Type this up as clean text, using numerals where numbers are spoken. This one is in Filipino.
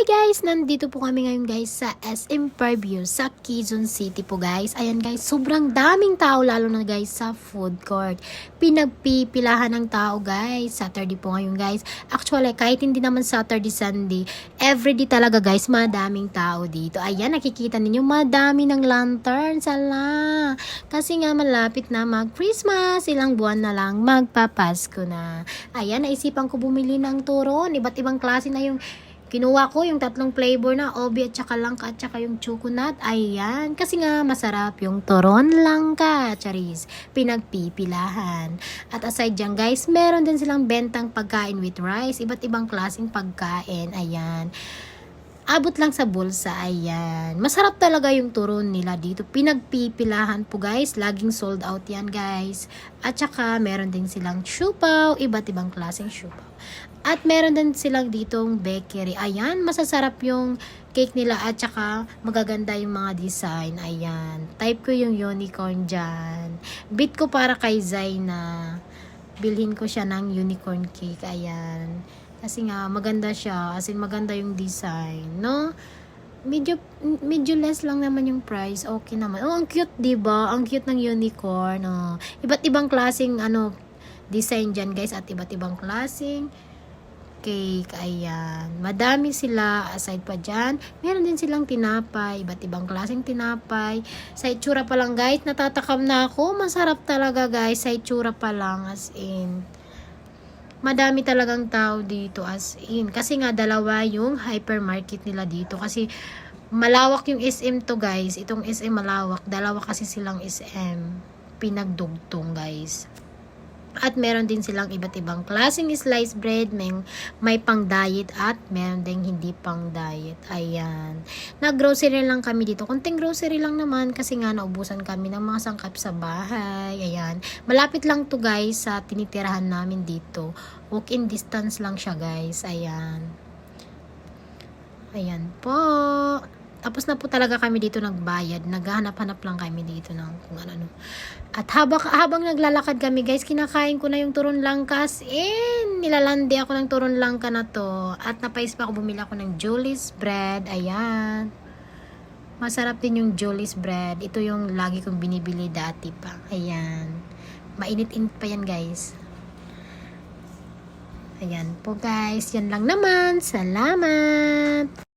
Hi guys! Nandito po kami ngayon guys sa SM Fairview sa Quezon City po guys. Ayan guys, sobrang daming tao lalo na guys sa food court. Pinagpipilahan ng tao guys. Saturday po ngayon guys. Actually, kahit hindi naman Saturday, Sunday, everyday talaga guys, madaming tao dito. Ayan, nakikita ninyo, madami ng lanterns. Ala! Kasi nga malapit na mag-Christmas. Ilang buwan na lang, magpapasko na. Ayan, naisipan ko bumili ng turon. Iba't ibang klase na yung kinuha ko, yung tatlong flavor na obi at saka langka at saka yung chocolate. Ayan, kasi nga masarap yung turon langka, charis. Pinagpipilahan. At aside dyan guys, meron din silang bentang pagkain with rice. Iba't ibang klaseng pagkain. Ayan. Abot lang sa bulsa, ayan. Masarap talaga yung turon nila dito. Pinagpipilahan po guys. Laging sold out yan guys. At saka meron din silang siupaw. Iba't ibang klaseng siupaw. At meron din silang ditong bakery. Ayan, masasarap yung cake nila. At saka magaganda yung mga design. Ayan. Type ko yung unicorn dyan. Bit ko para kay Zaina. Bilhin ko siya ng unicorn cake. Ayan. Kasi nga, maganda siya. As in, maganda yung design, no? Medyo less lang naman yung price. Okay naman. Oh, ang cute, diba? Ang cute ng unicorn, oh. Iba't ibang klaseng, design dyan, guys. At iba't ibang klaseng cake. Ayan. Madami sila. Aside pa dyan, meron din silang tinapay. Iba't ibang klaseng tinapay. Sa itsura pa lang, guys, natatakam na ako. Masarap talaga, guys. Sa itsura pa lang, as in. Madami talagang tao dito as in. Kasi nga dalawa yung hypermarket nila dito. Kasi malawak yung SM to guys. Itong SM malawak. Dalawa kasi silang SM. Pinagdugtong guys. At meron din silang iba't ibang klaseng sliced bread. May pang diet at meron din hindi pang diet. Ayan. Nag-grocery lang kami dito. Kunting grocery lang naman kasi nga naubusan kami ng mga sangkap sa bahay. Ayan. Malapit lang to guys sa tinitirahan namin dito. Walk-in distance lang siya guys. Ayan. Ayan po. Tapos na po talaga kami dito nagbayad. Naghahanap-hanap lang kami dito ng kung ano. At habang naglalakad kami guys, kinakain ko na yung turon langka. Nilalandi ako ng turon langka na to. At napais pa ako, bumili ako ng Julie's bread. Ayan. Masarap din yung Julie's bread. Ito yung lagi kong binibili dati pa. Ayan. Mainit-init pa yan guys. Ayan po guys. Yan lang naman. Salamat.